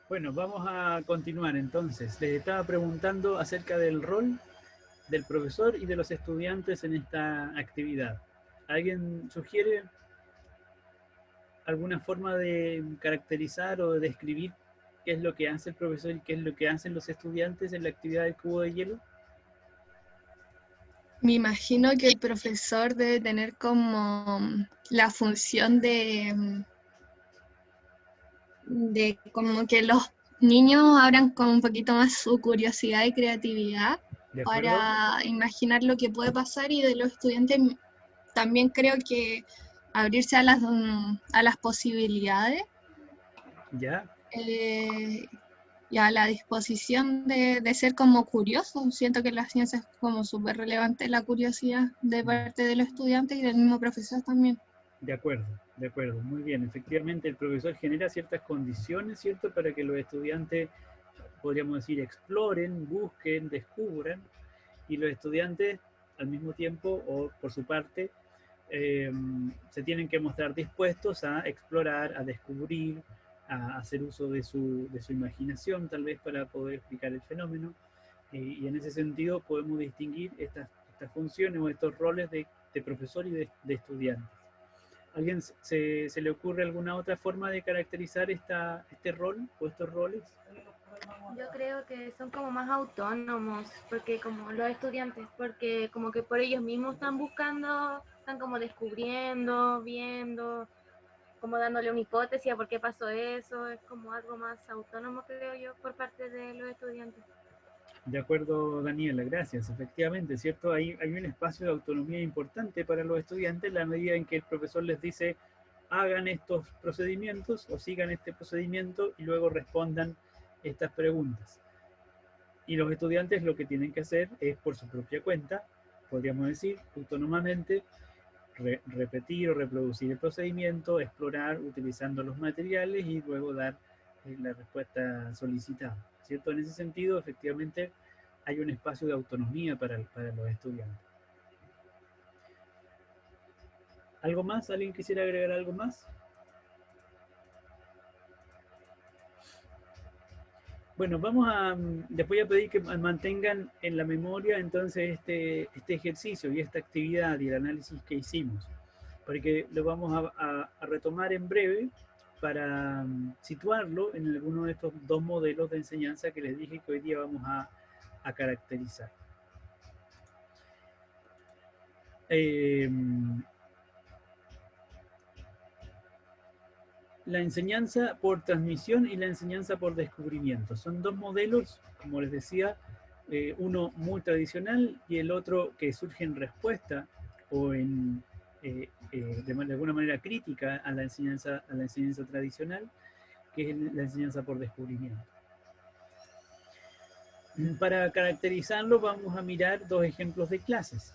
Bueno, vamos a continuar entonces. Les estaba preguntando acerca del rol del profesor y de los estudiantes en esta actividad. ¿Alguien sugiere alguna forma de caracterizar o de describir qué es lo que hace el profesor y qué es lo que hacen los estudiantes en la actividad del cubo de hielo? Me imagino que el profesor debe tener como la función de como que los niños abran con un poquito más su curiosidad y creatividad ¿De acuerdo? para imaginar lo que puede pasar y de los estudiantes también creo que abrirse a las posibilidades ¿Ya? eh, y a la disposición de ser como curiosos. Siento que en la ciencia es como súper relevante la curiosidad de parte de los estudiantes y del mismo profesor también. De acuerdo, muy bien. Efectivamente, el profesor genera ciertas condiciones, ¿cierto?, para que los estudiantes, podríamos decir, exploren, busquen, descubran, y los estudiantes, al mismo tiempo, o por su parte, eh, se tienen que mostrar dispuestos a explorar, a descubrir, a hacer uso de su imaginación, tal vez, para poder explicar el fenómeno. Y en ese sentido podemos distinguir estas funciones o estos roles de profesor y de estudiante. ¿Alguien se le ocurre alguna otra forma de caracterizar este rol o estos roles? Yo creo que son como más autónomos, porque como los estudiantes, porque como que por ellos mismos están buscando, están como descubriendo, viendo, como dándole una hipótesis a por qué pasó eso, es como algo más autónomo, creo yo, por parte de los estudiantes. De acuerdo, Daniela, gracias. Efectivamente, ¿cierto? Hay un espacio de autonomía importante para los estudiantes en la medida en que el profesor les dice hagan estos procedimientos o sigan este procedimiento y luego respondan estas preguntas. Y los estudiantes lo que tienen que hacer es por su propia cuenta, podríamos decir, autónomamente, repetir o reproducir el procedimiento, explorar utilizando los materiales y luego dar la respuesta solicitada. ¿Cierto? En ese sentido, efectivamente, hay un espacio de autonomía para los estudiantes. ¿Algo más? ¿Alguien quisiera agregar algo más? Bueno, les voy a pedir que mantengan en la memoria entonces este ejercicio y esta actividad y el análisis que hicimos, porque lo vamos a retomar en breve para situarlo en alguno de estos dos modelos de enseñanza que les dije que hoy día vamos a caracterizar. Eh, la enseñanza por transmisión y la enseñanza por descubrimiento. Son dos modelos, como les decía, uno muy tradicional y el otro que surge en respuesta o de alguna manera crítica a a la enseñanza tradicional, que es la enseñanza por descubrimiento. Para caracterizarlo vamos a mirar dos ejemplos de clases.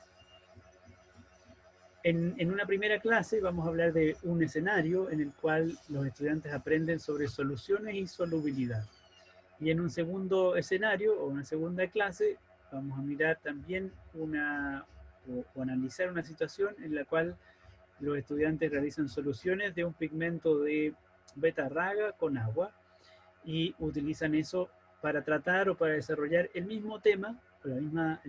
En una primera clase vamos a hablar de un escenario en el cual los estudiantes aprenden sobre soluciones y solubilidad. Y en un segundo escenario o una segunda clase vamos a mirar también o analizar una situación en la cual los estudiantes realizan soluciones de un pigmento de beta-raga con agua y utilizan eso para tratar o para desarrollar el mismo tema, la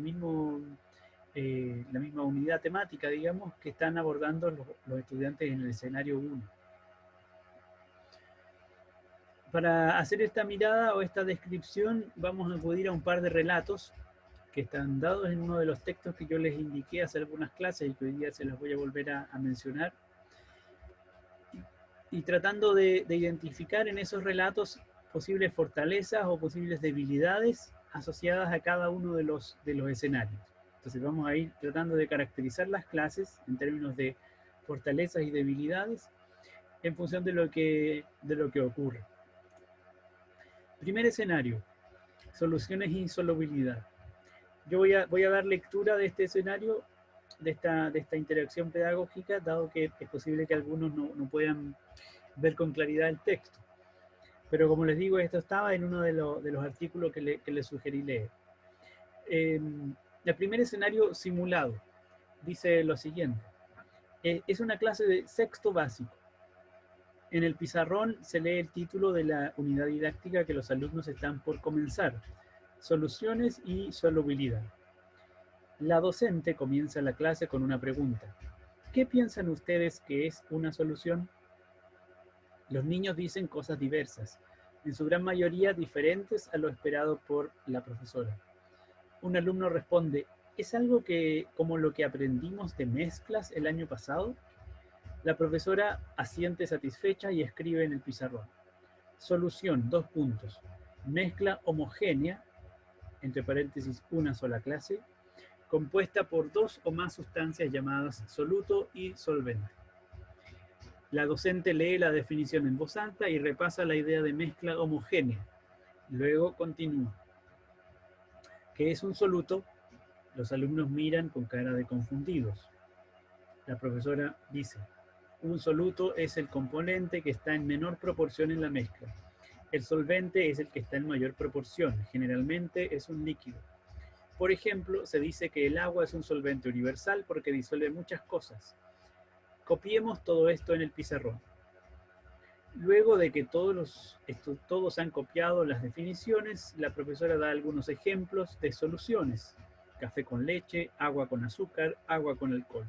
misma unidad temática, digamos, que están abordando los estudiantes en el escenario 1. Para hacer esta mirada o esta descripción vamos a acudir a un par de relatos que están dados en uno de los textos que yo les indiqué hace algunas clases y que hoy día se los voy a volver a mencionar. Y tratando de identificar en esos relatos posibles fortalezas o posibles debilidades asociadas a cada uno de los escenarios. Entonces vamos a ir tratando de caracterizar las clases en términos de fortalezas y debilidades en función de lo que ocurre. Primer escenario, soluciones e insolubilidad. Yo voy a dar lectura de este escenario, de esta interacción pedagógica, dado que es posible que algunos no puedan ver con claridad el texto. Pero como les digo, esto estaba en uno de los artículos que les sugerí leer. El primer escenario simulado dice lo siguiente. Es una clase de sexto básico. En el pizarrón se lee el título de la unidad didáctica que los alumnos están por comenzar, soluciones y solubilidad. La docente comienza la clase con una pregunta. ¿Qué piensan ustedes que es una solución? Los niños dicen cosas diversas, en su gran mayoría diferentes a lo esperado por la profesora. Un alumno responde, ¿es algo como lo que aprendimos de mezclas el año pasado? La profesora asiente satisfecha y escribe en el pizarrón. Solución, 2 puntos. Mezcla homogénea, entre paréntesis una sola clase, compuesta por 2 o más sustancias llamadas soluto y solvente. La docente lee la definición en voz alta y repasa la idea de mezcla homogénea. Luego continúa. ¿Qué es un soluto? Los alumnos miran con cara de confundidos. La profesora dice, un soluto es el componente que está en menor proporción en la mezcla. El solvente es el que está en mayor proporción, generalmente es un líquido. Por ejemplo, se dice que el agua es un solvente universal porque disuelve muchas cosas. Copiemos todo esto en el pizarrón. Luego de que todos han copiado las definiciones, la profesora da algunos ejemplos de soluciones. Café con leche, agua con azúcar, agua con alcohol.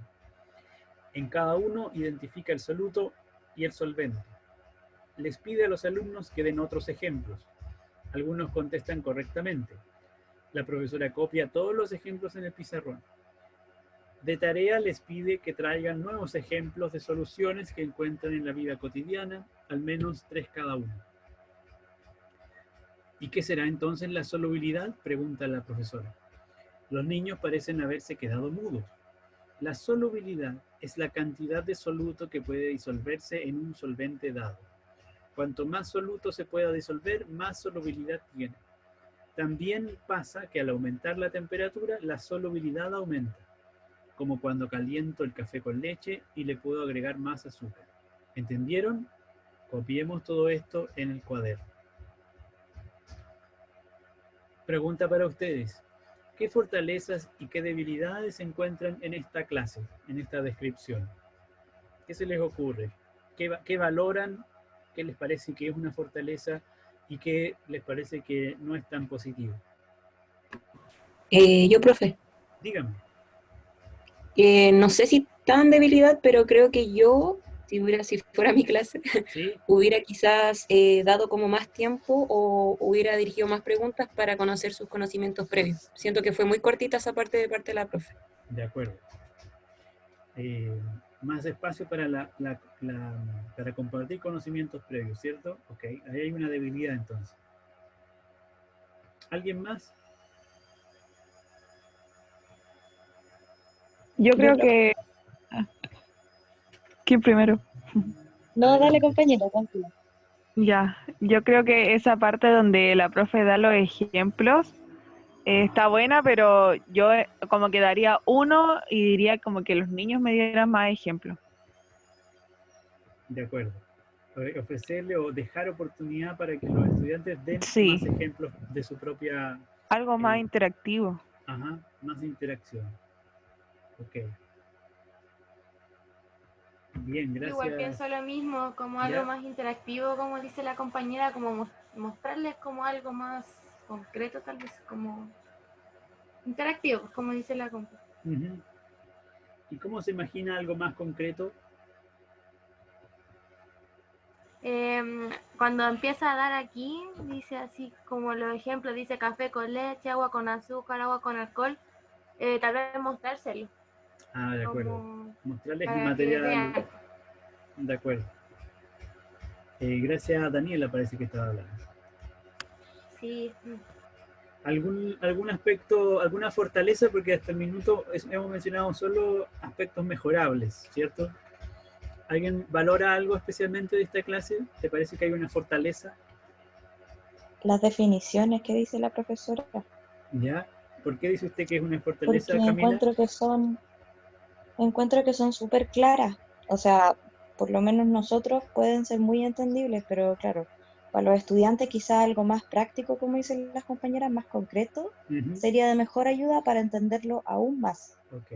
En cada uno identifica el soluto y el solvente. Les pide a los alumnos que den otros ejemplos. Algunos contestan correctamente. La profesora copia todos los ejemplos en el pizarrón. De tarea les pide que traigan nuevos ejemplos de soluciones que encuentran en la vida cotidiana, al menos 3 cada uno. ¿Y qué será entonces la solubilidad?, pregunta la profesora. Los niños parecen haberse quedado mudos. La solubilidad es la cantidad de soluto que puede disolverse en un solvente dado. Cuanto más soluto se pueda disolver, más solubilidad tiene. También pasa que al aumentar la temperatura, la solubilidad aumenta, como cuando caliento el café con leche y le puedo agregar más azúcar. ¿Entendieron? Copiemos todo esto en el cuaderno. Pregunta para ustedes. ¿Qué fortalezas y qué debilidades se encuentran en esta clase, en esta descripción? ¿Qué se les ocurre? ¿Qué valoran? ¿Qué les parece que es una fortaleza? ¿Y qué les parece que no es tan positivo? Yo, profe, Díganme. no sé si tan debilidad, pero creo que yo, si fuera mi clase, ¿Sí? hubiera quizás dado como más tiempo o hubiera dirigido más preguntas para conocer sus conocimientos previos. Siento que fue muy cortita esa parte de parte de la profe. De acuerdo. Más espacio para para compartir conocimientos previos, ¿cierto? Ok, ahí hay una debilidad entonces. ¿Alguien más? Yo creo que... ¿Quién primero? No, dale Adelante. compañero, tranquilo. Ya, yo creo que esa parte donde la profe da los ejemplos está buena, pero yo como que daría uno y diría como que los niños me dieran más ejemplos. De acuerdo. Ofrecerle o dejar oportunidad para que los estudiantes den Sí. más ejemplos de su propia... Algo más interactivo. Ajá, más interacción. Ok. Bien, gracias. Igual pienso lo mismo, como ¿Ya? algo más interactivo, como dice la compañera, como mostrarles como algo más concreto, tal vez como interactivo, como dice la compañera. Ujú. ¿Y cómo se imagina algo más concreto? Cuando empieza a dar aquí, dice así como los ejemplos, dice café con leche, agua con azúcar, agua con alcohol, tal vez mostrárselo. Ah, de acuerdo. Como Mostrarles el para que material. vean. De acuerdo. Gracias a Daniela, parece que estaba hablando. Sí. ¿Algún aspecto, alguna fortaleza? Porque hasta el minuto hemos mencionado solo aspectos mejorables, ¿cierto? ¿Alguien valora algo especialmente de esta clase? ¿Te parece que hay una fortaleza? Las definiciones que dice la profesora, ¿Ya? ¿Por qué dice usted que es una porque fortaleza, Camila? encuentro que son súper claras. O sea, por lo menos nosotros pueden ser muy entendibles, pero claro, para los estudiantes quizá algo más práctico, como dicen las compañeras, más concreto, Ujú. sería de mejor ayuda para entenderlo aún más. Ok.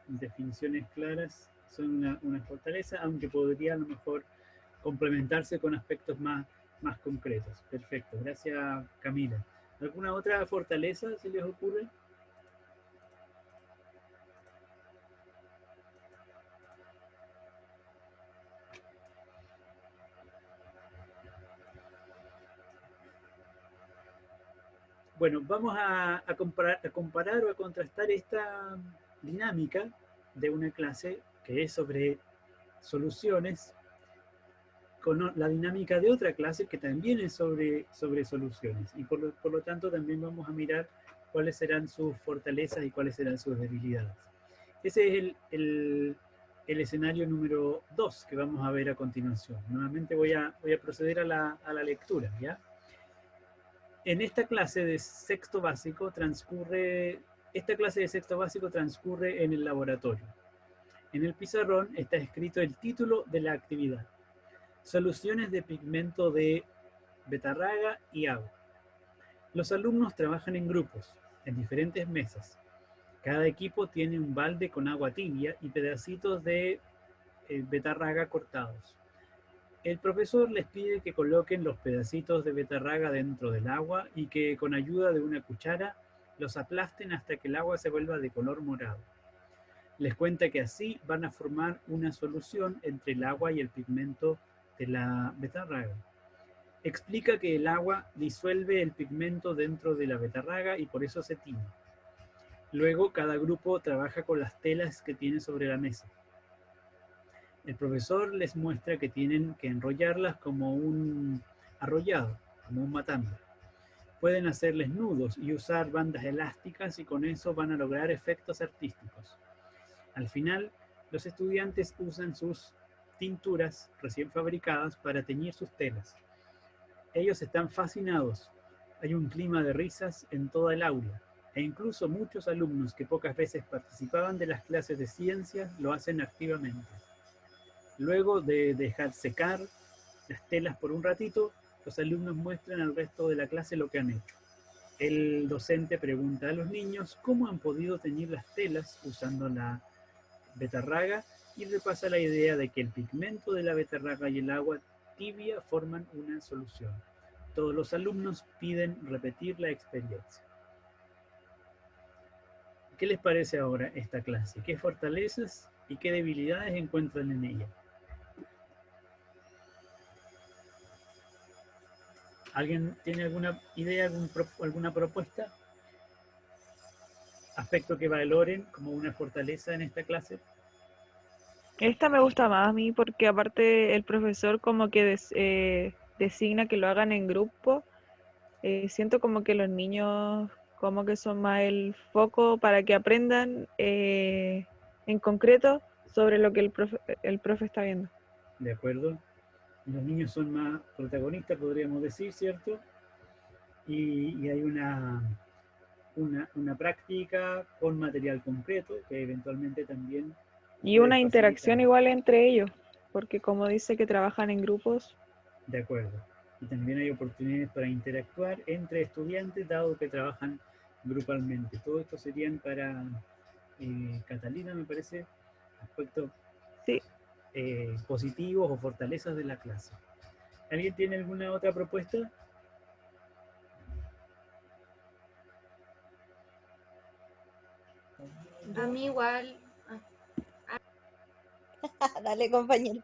Definiciones claras son una fortaleza, aunque podría a lo mejor complementarse con aspectos más concretos. Perfecto, gracias Camila. ¿Alguna otra fortaleza se les ocurre? Bueno, vamos a comparar o a contrastar esta dinámica de una clase que es sobre soluciones con la dinámica de otra clase que también es sobre soluciones. Y por lo tanto también vamos a mirar cuáles serán sus fortalezas y cuáles serán sus debilidades. Ese es el escenario número 2 que vamos a ver a continuación. Nuevamente voy a proceder a la lectura, ¿ya? En esta clase de sexto básico transcurre en el laboratorio. En el pizarrón está escrito el título de la actividad: Soluciones de pigmento de betarraga y agua. Los alumnos trabajan en grupos, en diferentes mesas. Cada equipo tiene un balde con agua tibia y pedacitos de betarraga cortados. El profesor les pide que coloquen los pedacitos de betarraga dentro del agua y que con ayuda de una cuchara los aplasten hasta que el agua se vuelva de color morado. Les cuenta que así van a formar una solución entre el agua y el pigmento de la betarraga. Explica que el agua disuelve el pigmento dentro de la betarraga y por eso se tiñe. Luego cada grupo trabaja con las telas que tiene sobre la mesa. El profesor les muestra que tienen que enrollarlas como un arrollado, como un matambre. Pueden hacerles nudos y usar bandas elásticas y con eso van a lograr efectos artísticos. Al final, los estudiantes usan sus tinturas recién fabricadas para teñir sus telas. Ellos están fascinados. Hay un clima de risas en toda el aula e incluso muchos alumnos que pocas veces participaban de las clases de ciencias lo hacen activamente. Luego de dejar secar las telas por un ratito, los alumnos muestran al resto de la clase lo que han hecho. El docente pregunta a los niños cómo han podido teñir las telas usando la betarraga y repasa la idea de que el pigmento de la betarraga y el agua tibia forman una solución. Todos los alumnos piden repetir la experiencia. ¿Qué les parece ahora esta clase? ¿Qué fortalezas y qué debilidades encuentran en ella? ¿Alguien tiene alguna idea, alguna propuesta? ¿Aspecto que valoren como una fortaleza en esta clase? Esta me gusta más a mí porque aparte el profesor como que designa que lo hagan en grupo. Siento como que los niños como que son más el foco para que aprendan en concreto sobre lo que el profe está viendo. De acuerdo. Los niños son más protagonistas, podríamos decir, ¿cierto? Y hay una práctica con material concreto que eventualmente también... Y una interacción igual entre ellos, porque como dice que trabajan en grupos. De acuerdo. Y también hay oportunidades para interactuar entre estudiantes, dado que trabajan grupalmente. Todo esto serían para Catalina, me parece, aspectos sí. Positivos o fortalezas de la clase. ¿Alguien tiene alguna otra propuesta? A mí igual. Dale, compañera.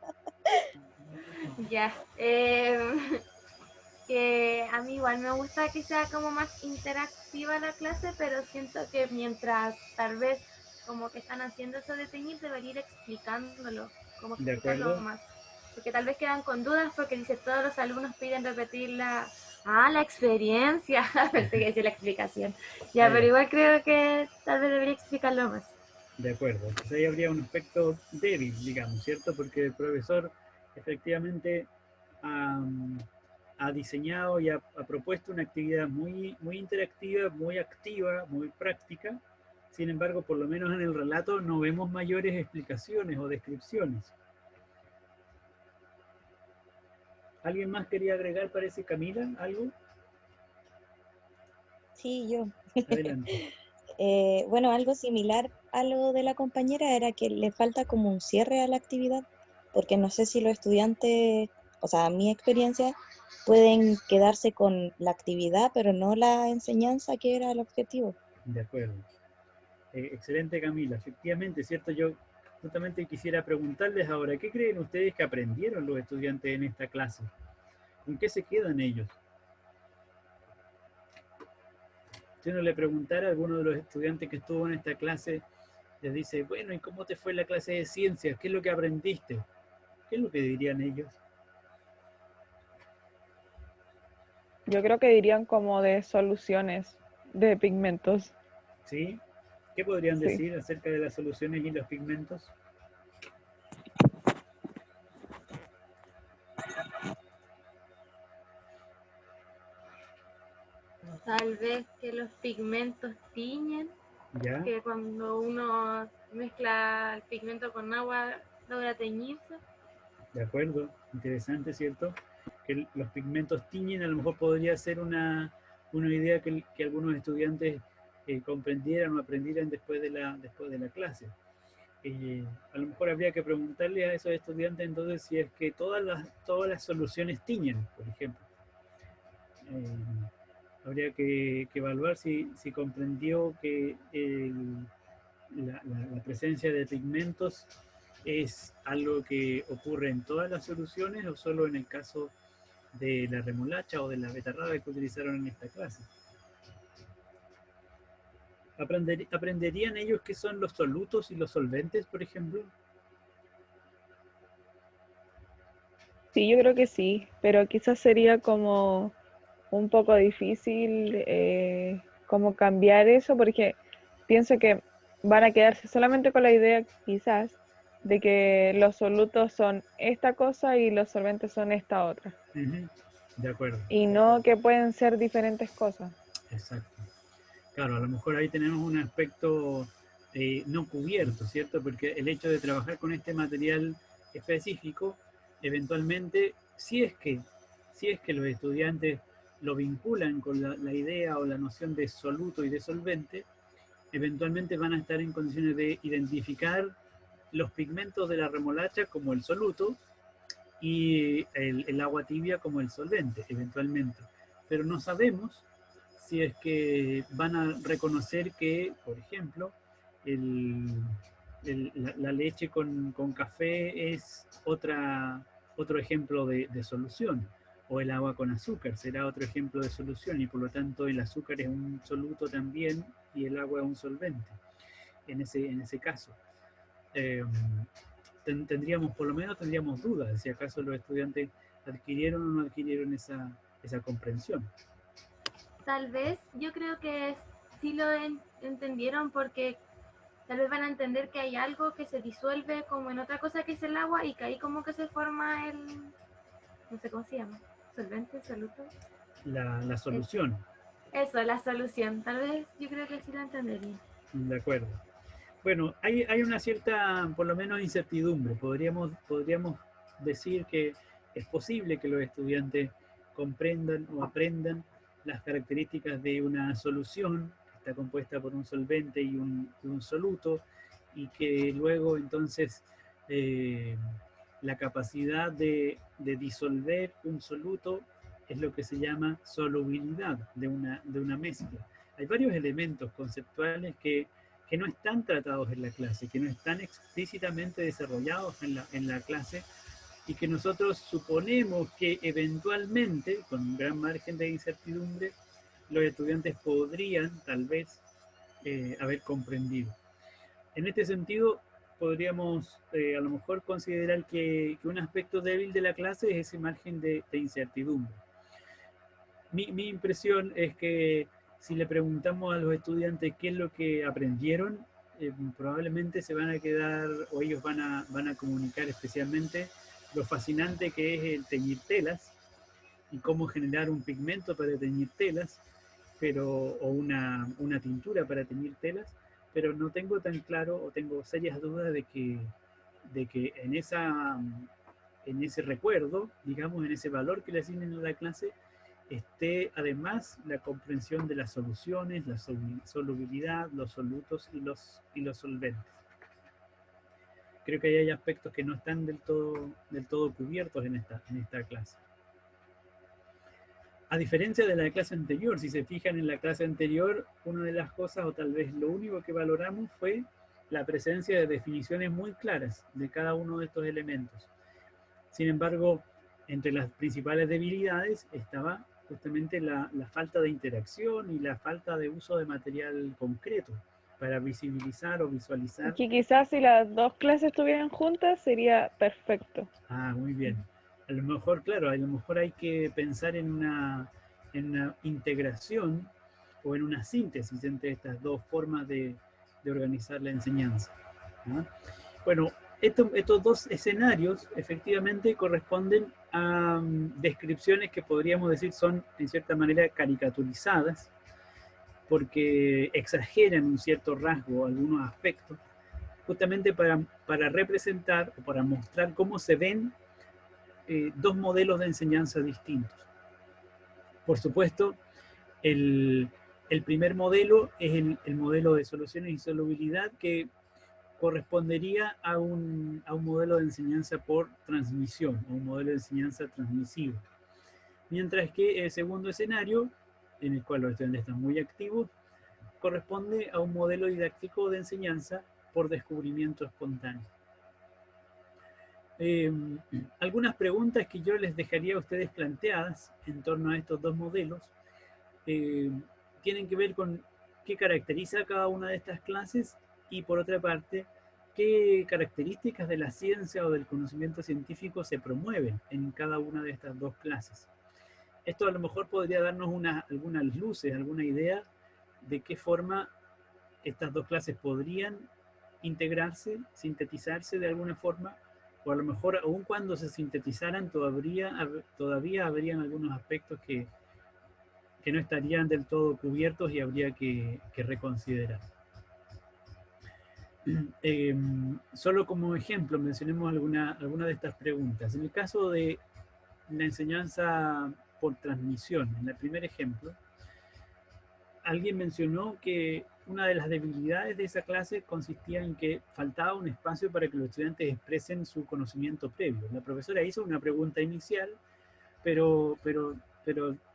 Ya. Que a mí igual me gusta que sea como más interactiva la clase, pero siento que mientras tal vez como que están haciendo eso de teñir, debería ir explicándolo, como explicarlo más. Porque tal vez quedan con dudas porque dice todos los alumnos piden repetir la experiencia. Pensé que decía la explicación. Ya, pero igual creo que tal vez debería explicarlo más. De acuerdo. Entonces ahí habría un aspecto débil, digamos, ¿cierto? Porque el profesor efectivamente ha diseñado y ha propuesto una actividad muy interactiva, muy activa, muy práctica. Sin embargo, por lo menos en el relato no vemos mayores explicaciones o descripciones. ¿Alguien más quería agregar, parece, Camila, algo? Sí, yo. Adelante. Bueno, algo similar a lo de la compañera era que le falta como un cierre a la actividad, porque no sé si los estudiantes o sea, mi experiencia, pueden quedarse con la actividad, pero no la enseñanza que era el objetivo. De acuerdo. Excelente, Camila. Efectivamente, ¿cierto? Yo justamente quisiera preguntarles ahora, ¿qué creen ustedes que aprendieron los estudiantes en esta clase? ¿Con qué se quedan ellos? Si uno le preguntara a alguno de los estudiantes que estuvo en esta clase, les dice, bueno, ¿y cómo te fue la clase de ciencias? ¿Qué es lo que aprendiste? ¿Qué es lo que dirían ellos? Yo creo que dirían como de soluciones de pigmentos. ¿Sí? ¿Qué podrían Sí. decir acerca de las soluciones y los pigmentos? Tal vez que los pigmentos tiñen, ¿Ya? que cuando uno mezcla el pigmento con agua logra teñirse. De acuerdo. Interesante, ¿cierto? Que los pigmentos tiñen, a lo mejor podría ser una idea que algunos estudiantes comprendieran o aprendieran después de la clase. A lo mejor habría que preguntarle a esos estudiantes entonces si es que todas las soluciones tiñen, por ejemplo. Habría que evaluar si comprendió que la presencia de pigmentos es algo que ocurre en todas las soluciones o solo en el caso de la remolacha o de la betarraga que utilizaron en esta clase. ¿Aprenderían ellos qué son los solutos y los solventes, por ejemplo? Sí, yo creo que sí, pero quizás sería como un poco difícil como cambiar eso, porque pienso que van a quedarse solamente con la idea quizás de que los solutos son esta cosa y los solventes son esta otra, Ujú. De acuerdo, y no que pueden ser diferentes cosas. exacto. Claro, a lo mejor ahí tenemos un aspecto no cubierto, ¿cierto? Porque el hecho de trabajar con este material específico, eventualmente, si es que los estudiantes lo vinculan con la idea o la noción de soluto y de solvente, eventualmente van a estar en condiciones de identificar los pigmentos de la remolacha como el soluto y el agua tibia como el solvente, eventualmente. Pero no sabemos si es que van a reconocer que, por ejemplo, la leche con café es otro ejemplo de solución, o el agua con azúcar será otro ejemplo de solución, y por lo tanto el azúcar es un soluto también y el agua es un solvente en ese caso. Eh, tendríamos, por lo menos tendríamos dudas de si acaso los estudiantes adquirieron o no adquirieron esa comprensión. Tal vez yo creo que sí lo entendieron porque tal vez van a entender que hay algo que se disuelve como en otra cosa que es el agua y que ahí como que se forma el, no sé cómo se llama, solvente, soluto. La solución, Eso, la solución. Tal vez yo creo que sí lo entenderían. de acuerdo. Bueno, hay una cierta, por lo menos, incertidumbre. Podríamos decir que es posible que los estudiantes comprendan o aprendan las características de una solución que está compuesta por un solvente y un soluto, y que luego entonces eh, la capacidad de disolver un soluto es lo que se llama solubilidad de una mezcla. Hay varios elementos conceptuales que no están tratados en la clase, que no están explícitamente desarrollados en la clase y que nosotros suponemos que eventualmente, con un gran margen de incertidumbre, los estudiantes podrían tal vez haber comprendido. En este sentido, podríamos a lo mejor considerar que un aspecto débil de la clase es ese margen de incertidumbre. Mi impresión es que si le preguntamos a los estudiantes qué es lo que aprendieron, probablemente se van a quedar, o ellos van a comunicar especialmente lo fascinante que es el teñir telas y cómo generar un pigmento para teñir telas, o una tintura para teñir telas, pero no tengo tan claro o tengo serias dudas de que en ese recuerdo, digamos, en ese valor que le asignen a la clase, esté además la comprensión de las soluciones, la solubilidad, los solutos y los solventes. creo que ahí hay aspectos que no están del todo cubiertos en esta clase. A diferencia de la clase anterior, si se fijan en la clase anterior, una de las cosas, o tal vez lo único que valoramos, fue la presencia de definiciones muy claras de cada uno de estos elementos. Sin embargo, entre las principales debilidades estaba justamente la falta de interacción y la falta de uso de material concreto para visibilizar o visualizar. Que quizás si las dos clases estuvieran juntas sería perfecto. Ah, muy bien. A lo mejor, claro, a lo mejor hay que pensar en una integración o en una síntesis entre estas dos formas de organizar la enseñanza, ¿no? Bueno, estos dos escenarios efectivamente corresponden a descripciones que podríamos decir son en cierta manera caricaturizadas, porque exageran un cierto rasgo, algunos aspectos, justamente para representar o para mostrar cómo se ven dos modelos de enseñanza distintos. Por supuesto, el primer modelo es el modelo de soluciones y solubilidad, que correspondería a un modelo de enseñanza por transmisión, o un modelo de enseñanza transmisivo. Mientras que el segundo escenario, en el cual los estudiantes están muy activos, corresponde a un modelo didáctico de enseñanza por descubrimiento espontáneo. Algunas preguntas que yo les dejaría a ustedes planteadas en torno a estos dos modelos tienen que ver con qué caracteriza cada una de estas clases y, por otra parte, qué características de la ciencia o del conocimiento científico se promueven en cada una de estas dos clases. Esto a lo mejor podría darnos algunas luces, alguna idea de qué forma estas dos clases podrían integrarse, sintetizarse de alguna forma, o a lo mejor aun cuando se sintetizaran todavía habrían algunos aspectos que no estarían del todo cubiertos y habría que reconsiderar. Solo como ejemplo mencionemos alguna de estas preguntas. En el caso de la enseñanza por transmisión, en el primer ejemplo, alguien mencionó que una de las debilidades de esa clase consistía en que faltaba un espacio para que los estudiantes expresen su conocimiento previo. La profesora hizo una pregunta inicial, pero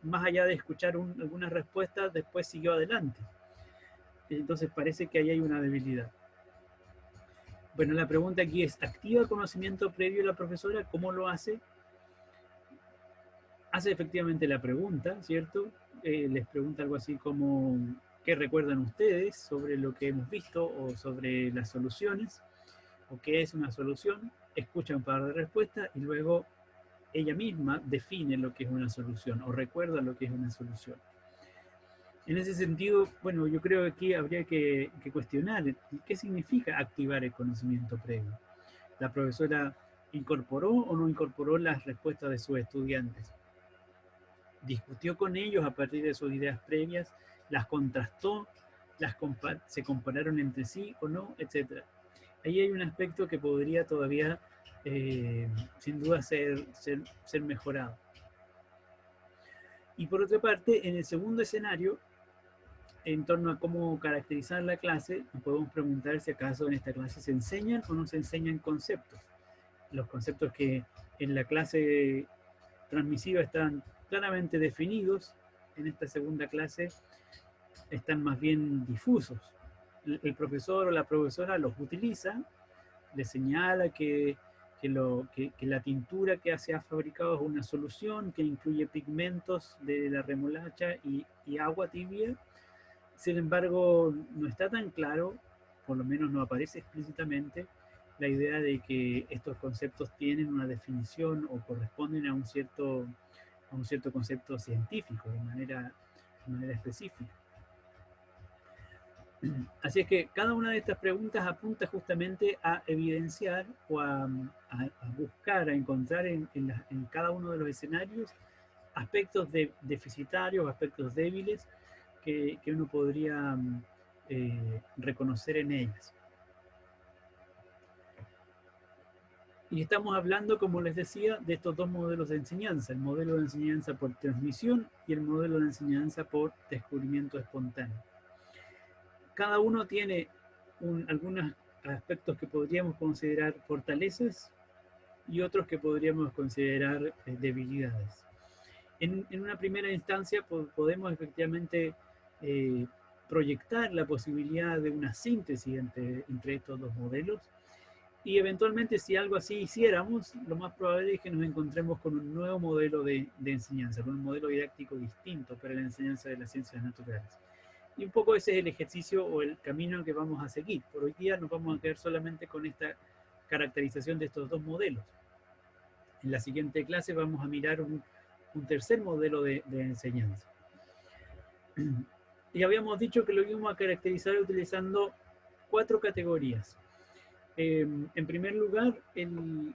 más allá de escuchar algunas respuestas, después siguió adelante. Entonces parece que ahí hay una debilidad. Bueno, la pregunta aquí es, ¿activa conocimiento previo la profesora? ¿Cómo lo hace? Hace efectivamente la pregunta, ¿cierto? Les pregunta algo así como, ¿qué recuerdan ustedes sobre lo que hemos visto o sobre las soluciones? ¿O qué es una solución? Escucha un par de respuestas y luego ella misma define lo que es una solución o recuerda lo que es una solución. En ese sentido, bueno, yo creo que aquí habría que cuestionar qué significa activar el conocimiento previo. ¿La profesora incorporó o no incorporó las respuestas de sus estudiantes? ¿Discutió con ellos a partir de sus ideas previas? ¿Las contrastó? ¿Se compararon entre sí o no? Etcétera. Ahí hay un aspecto que podría todavía, sin duda, ser mejorado. Y por otra parte, en el segundo escenario, en torno a cómo caracterizar la clase, nos podemos preguntar si acaso en esta clase se enseñan o no se enseñan conceptos. Los conceptos que en la clase transmisiva están claramente definidos, en esta segunda clase están más bien difusos. El profesor o la profesora los utiliza, le señala que la tintura que se ha fabricado es una solución que incluye pigmentos de la remolacha y agua tibia. Sin embargo, no está tan claro, por lo menos no aparece explícitamente, la idea de que estos conceptos tienen una definición o corresponden a un cierto concepto científico de manera específica. Así es que cada una de estas preguntas apunta justamente a evidenciar o a buscar, a encontrar en cada uno de los escenarios aspectos deficitarios, aspectos débiles que uno podría reconocer en ellas. Y estamos hablando, como les decía, de estos dos modelos de enseñanza, el modelo de enseñanza por transmisión y el modelo de enseñanza por descubrimiento espontáneo. Cada uno tiene algunas aspectos que podríamos considerar fortalezas y otros que podríamos considerar debilidades. En una primera instancia podemos efectivamente proyectar la posibilidad de una síntesis entre estos dos modelos, y eventualmente, si algo así hiciéramos, lo más probable es que nos encontremos con un nuevo modelo de enseñanza, con un modelo didáctico distinto para la enseñanza de las ciencias naturales. Y un poco ese es el ejercicio o el camino que vamos a seguir. Por hoy día nos vamos a quedar solamente con esta caracterización de estos dos modelos. En la siguiente clase vamos a mirar un tercer modelo de enseñanza. Y habíamos dicho que lo íbamos a caracterizar utilizando 4 categorías. En primer lugar,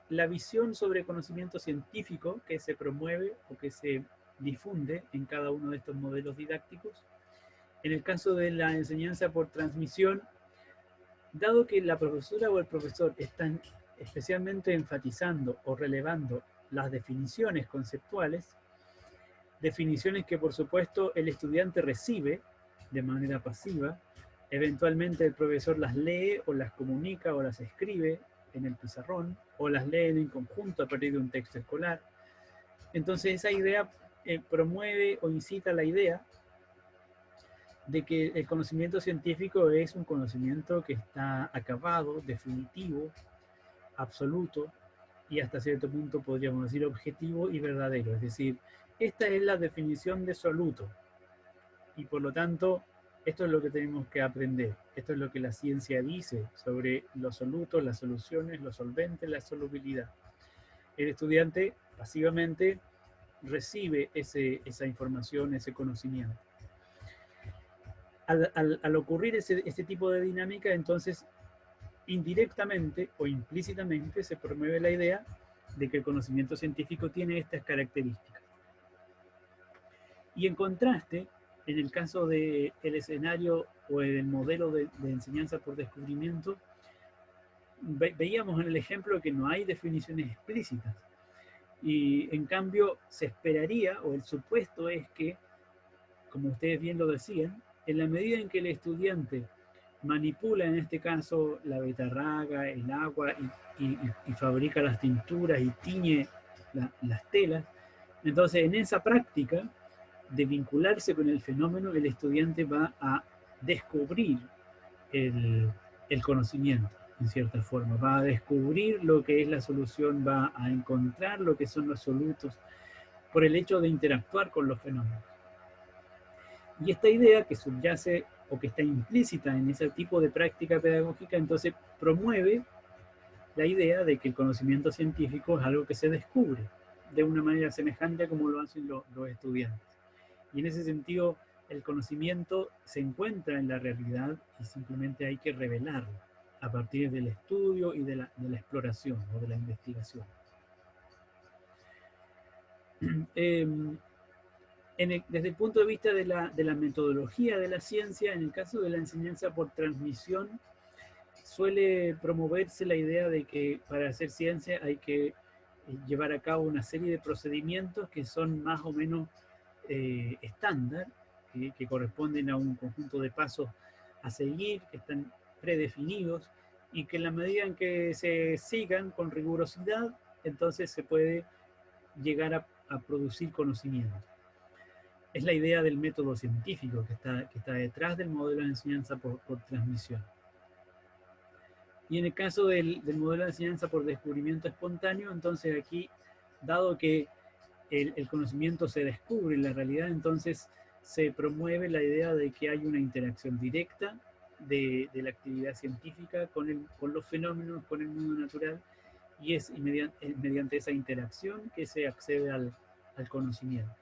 la visión sobre conocimiento científico que se promueve o que se difunde en cada uno de estos modelos didácticos. En el caso de la enseñanza por transmisión, dado que la profesora o el profesor están especialmente enfatizando o relevando las definiciones conceptuales, definiciones que por supuesto el estudiante recibe de manera pasiva, eventualmente el profesor las lee o las comunica o las escribe en el pizarrón o las lee en conjunto a partir de un texto escolar. Entonces esa idea promueve o incita la idea de que el conocimiento científico es un conocimiento que está acabado, definitivo, absoluto y hasta cierto punto podríamos decir objetivo y verdadero. Es decir, esta es la definición de soluto y por lo tanto esto es lo que tenemos que aprender. Esto es lo que la ciencia dice sobre los solutos, las soluciones, los solventes, la solubilidad. El estudiante pasivamente recibe esa información, ese conocimiento. Al ocurrir ese tipo de dinámica, entonces indirectamente o implícitamente se promueve la idea de que el conocimiento científico tiene estas características. Y en contraste, en el caso del escenario o del modelo de enseñanza por descubrimiento, veíamos en el ejemplo que no hay definiciones explícitas. Y en cambio se esperaría, o el supuesto es que, como ustedes bien lo decían, en la medida en que el estudiante manipula en este caso la betarraga, el agua y fabrica las tinturas y tiñe las telas, entonces en esa práctica de vincularse con el fenómeno, el estudiante va a descubrir el conocimiento, en cierta forma. Va a descubrir lo que es la solución, va a encontrar lo que son los solutos por el hecho de interactuar con los fenómenos. Y esta idea que subyace o que está implícita en ese tipo de práctica pedagógica, entonces promueve la idea de que el conocimiento científico es algo que se descubre de una manera semejante a como lo hacen los estudiantes. Y en ese sentido, el conocimiento se encuentra en la realidad y simplemente hay que revelarlo a partir del estudio y de la exploración o de la investigación. Desde el punto de vista de la metodología de la ciencia, en el caso de la enseñanza por transmisión, suele promoverse la idea de que para hacer ciencia hay que llevar a cabo una serie de procedimientos que son más o menos estándar, que corresponden a un conjunto de pasos a seguir, que están predefinidos, y que en la medida en que se sigan con rigurosidad, entonces se puede llegar a producir conocimiento. Es la idea del método científico que está detrás del modelo de enseñanza por transmisión. Y en el caso del modelo de enseñanza por descubrimiento espontáneo, entonces aquí, dado que el conocimiento se descubre en la realidad, entonces se promueve la idea de que hay una interacción directa de la actividad científica con los fenómenos, con el mundo natural, y es mediante esa interacción que se accede al conocimiento.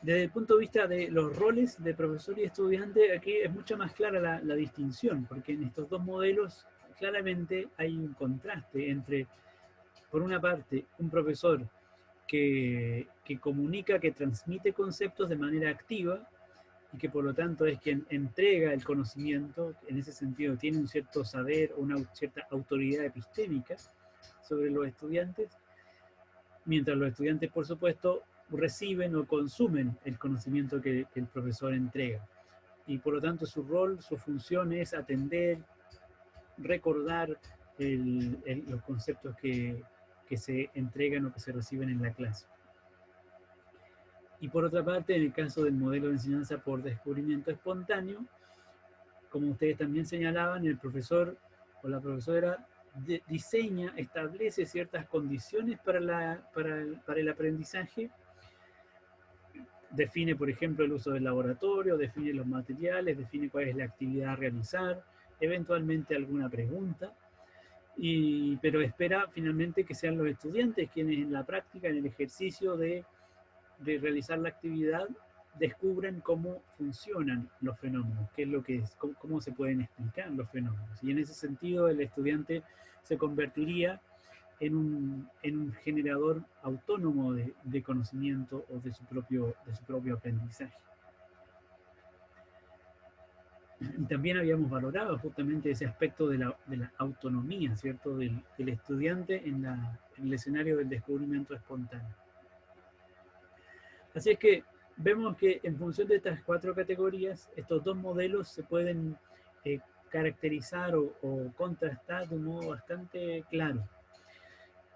Desde el punto de vista de los roles de profesor y estudiante, aquí es mucho más clara la distinción, porque en estos dos modelos claramente hay un contraste entre, por una parte, un profesor que comunica, que transmite conceptos de manera activa, y que por lo tanto es quien entrega el conocimiento, en ese sentido tiene un cierto saber, una cierta autoridad epistémica sobre los estudiantes, mientras los estudiantes, por supuesto, reciben o consumen el conocimiento que el profesor entrega. Y por lo tanto su rol, su función es atender, recordar los conceptos que se entregan o que se reciben en la clase. Y por otra parte, en el caso del modelo de enseñanza por descubrimiento espontáneo, como ustedes también señalaban, el profesor o la profesora diseña, establece ciertas condiciones para el aprendizaje, define, por ejemplo, el uso del laboratorio, define los materiales, define cuál es la actividad a realizar, eventualmente alguna pregunta, pero espera finalmente que sean los estudiantes quienes en la práctica, en el ejercicio de realizar la actividad, descubran cómo funcionan los fenómenos, qué es lo que es, cómo se pueden explicar los fenómenos. Y en ese sentido el estudiante se convertiría en un generador autónomo de conocimiento o de su propio aprendizaje. Y también habíamos valorado justamente ese aspecto de la autonomía, ¿cierto?, del estudiante en el escenario del descubrimiento espontáneo. Así es que vemos que en función de estas 4 categorías, estos 2 modelos se pueden caracterizar o contrastar de un modo bastante claro.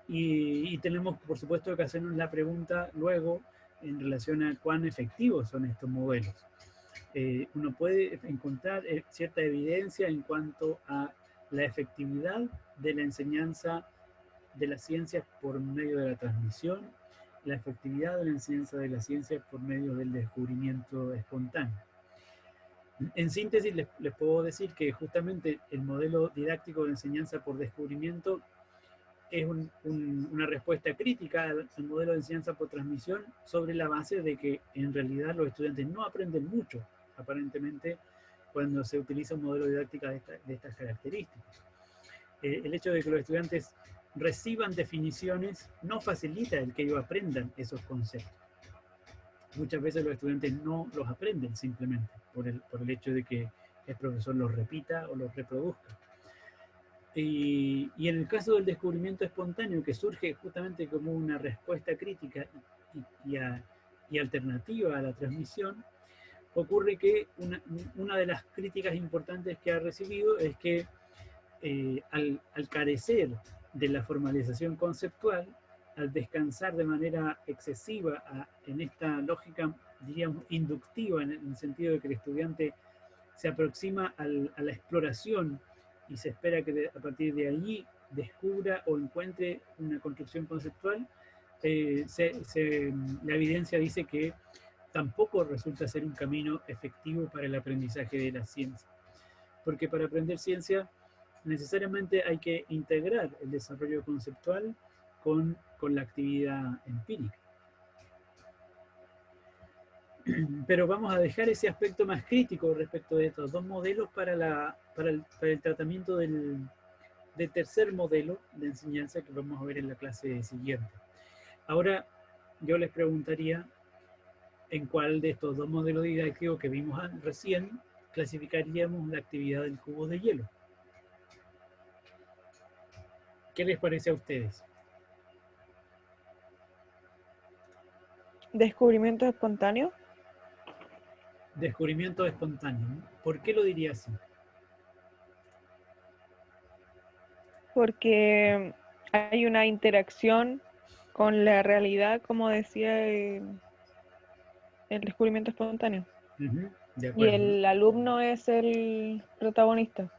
Y tenemos, por supuesto, que hacernos la pregunta luego en relación a cuán efectivos son estos modelos. Uno puede encontrar cierta evidencia en cuanto a la efectividad de la enseñanza de las ciencias por medio de la transmisión, la efectividad de la enseñanza de las ciencias por medio del descubrimiento espontáneo. En síntesis, les puedo decir que justamente el modelo didáctico de enseñanza por descubrimiento es una respuesta crítica al modelo de enseñanza por transmisión sobre la base de que en realidad los estudiantes no aprenden mucho, aparentemente, cuando se utiliza un modelo didáctico de estas características. El hecho de que los estudiantes reciban definiciones no facilita el que ellos aprendan esos conceptos. Muchas veces los estudiantes no los aprenden simplemente por el hecho de que el profesor los repita o los reproduzca. Y en el caso del descubrimiento espontáneo, que surge justamente como una respuesta crítica y alternativa a la transmisión, ocurre que una de las críticas importantes que ha recibido es que al carecer de la formalización conceptual, al descansar de manera excesiva en esta lógica, diríamos, inductiva, en el sentido de que el estudiante se aproxima a la exploración y se espera que a partir de allí descubra o encuentre una construcción conceptual, la evidencia dice que tampoco resulta ser un camino efectivo para el aprendizaje de la ciencia. Porque para aprender ciencia necesariamente hay que integrar el desarrollo conceptual con la actividad empírica. Pero vamos a dejar ese aspecto más crítico respecto de estos 2 modelos para el tratamiento del tercer modelo de enseñanza que vamos a ver en la clase siguiente. Ahora yo les preguntaría en cuál de estos 2 modelos didácticos que vimos recién clasificaríamos la actividad del cubo de hielo. ¿Qué les parece a ustedes? Descubrimiento espontáneo. Descubrimiento espontáneo. ¿Por qué lo diría así? Porque hay una interacción con la realidad, como decía el descubrimiento espontáneo. De Y acuerdo. el alumno es el protagonista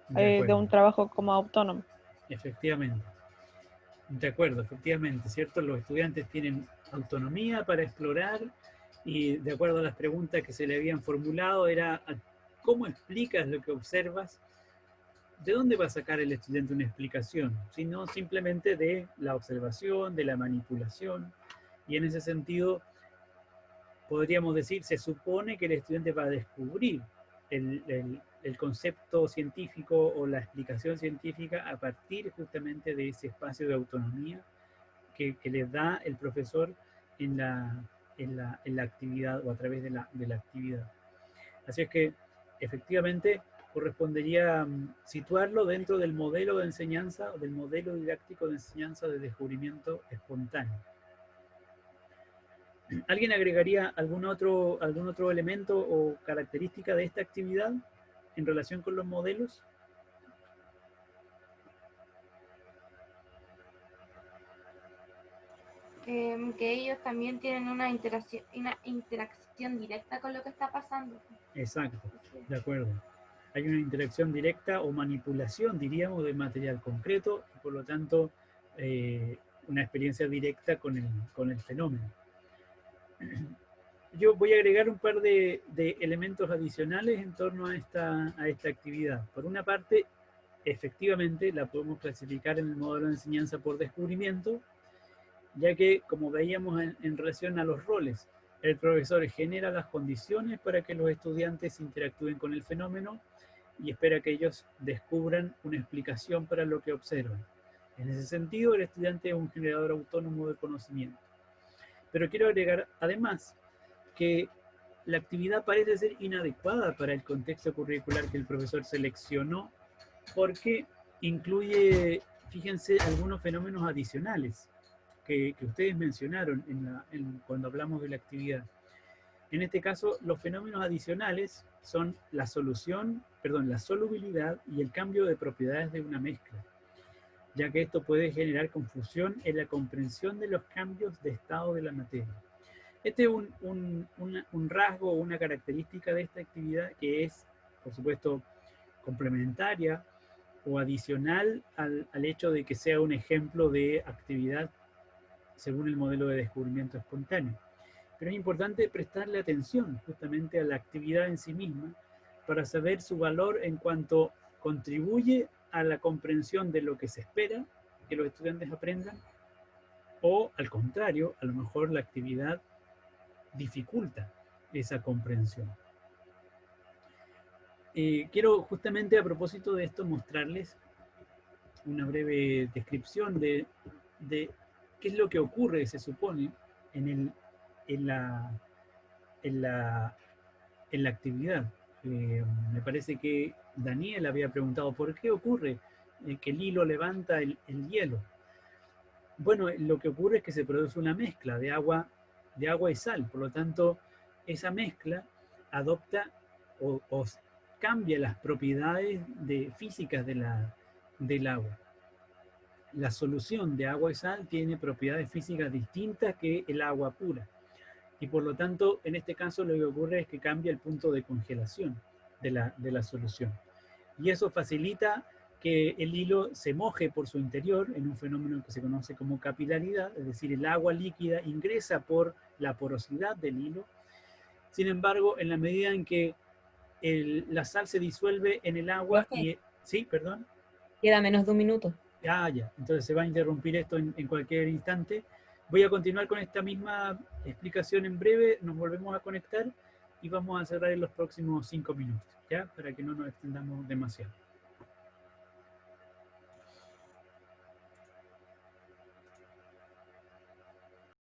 de un trabajo como autónomo. Efectivamente. De acuerdo, efectivamente, ¿cierto? Los estudiantes tienen autonomía para explorar y de acuerdo a las preguntas que se le habían formulado era ¿cómo explicas lo que observas? ¿De dónde va a sacar el estudiante una explicación? Sino simplemente de la observación, de la manipulación, y en ese sentido podríamos decir, se supone que el estudiante va a descubrir el concepto científico o la explicación científica a partir justamente de ese espacio de autonomía que le da el profesor en la actividad o a través de la actividad. Así es que, efectivamente, correspondería situarlo dentro del modelo de enseñanza, del modelo didáctico de enseñanza de descubrimiento espontáneo. ¿Alguien agregaría algún otro elemento o característica de esta actividad en relación con los modelos? Que ellos también tienen una interacción directa con lo que está pasando. Exacto, de acuerdo. Hay una interacción directa o manipulación, diríamos, del material concreto y por lo tanto una experiencia directa con el fenómeno. Yo voy a agregar un par de elementos adicionales en torno a esta actividad. Por una parte, efectivamente la podemos clasificar en el modelo de enseñanza por descubrimiento, ya que, como veíamos en relación a los roles, el profesor genera las condiciones para que los estudiantes interactúen con el fenómeno y espera que ellos descubran una explicación para lo que observan. En ese sentido, el estudiante es un generador autónomo de conocimiento. Pero quiero agregar, además, que la actividad parece ser inadecuada para el contexto curricular que el profesor seleccionó, porque incluye, fíjense, algunos fenómenos adicionales que ustedes mencionaron cuando hablamos de la actividad. En este caso, los fenómenos adicionales son la solubilidad y el cambio de propiedades de una mezcla, ya que esto puede generar confusión en la comprensión de los cambios de estado de la materia. Este es un rasgo o una característica de esta actividad que es, por supuesto, complementaria o adicional al hecho de que sea un ejemplo de actividad según el modelo de descubrimiento espontáneo. Pero es importante prestarle atención justamente a la actividad en sí misma para saber su valor en cuanto contribuye a la comprensión de lo que se espera que los estudiantes aprendan, o al contrario, a lo mejor la actividad dificulta esa comprensión. Quiero justamente a propósito de esto mostrarles una breve descripción de qué es lo que ocurre, se supone, en la actividad. Me parece que Daniel había preguntado por qué ocurre que el hilo levanta el hielo. Bueno, lo que ocurre es que se produce una mezcla de agua y sal, por lo tanto, esa mezcla adopta o cambia las propiedades físicas del agua. La solución de agua y sal tiene propiedades físicas distintas que el agua pura. Y por lo tanto, en este caso lo que ocurre es que cambia el punto de congelación de la solución. Y eso facilita que el hilo se moje por su interior en un fenómeno que se conoce como capilaridad, es decir, el agua líquida ingresa por la porosidad del hilo. Sin embargo, en la medida en que la sal se disuelve en el agua y... Sí, perdón. Queda menos de un minuto. Ya, entonces se va a interrumpir esto en cualquier instante. Voy a continuar con esta misma explicación en breve, nos volvemos a conectar y vamos a cerrar en los próximos 5 minutos, ¿ya? Para que no nos extendamos demasiado.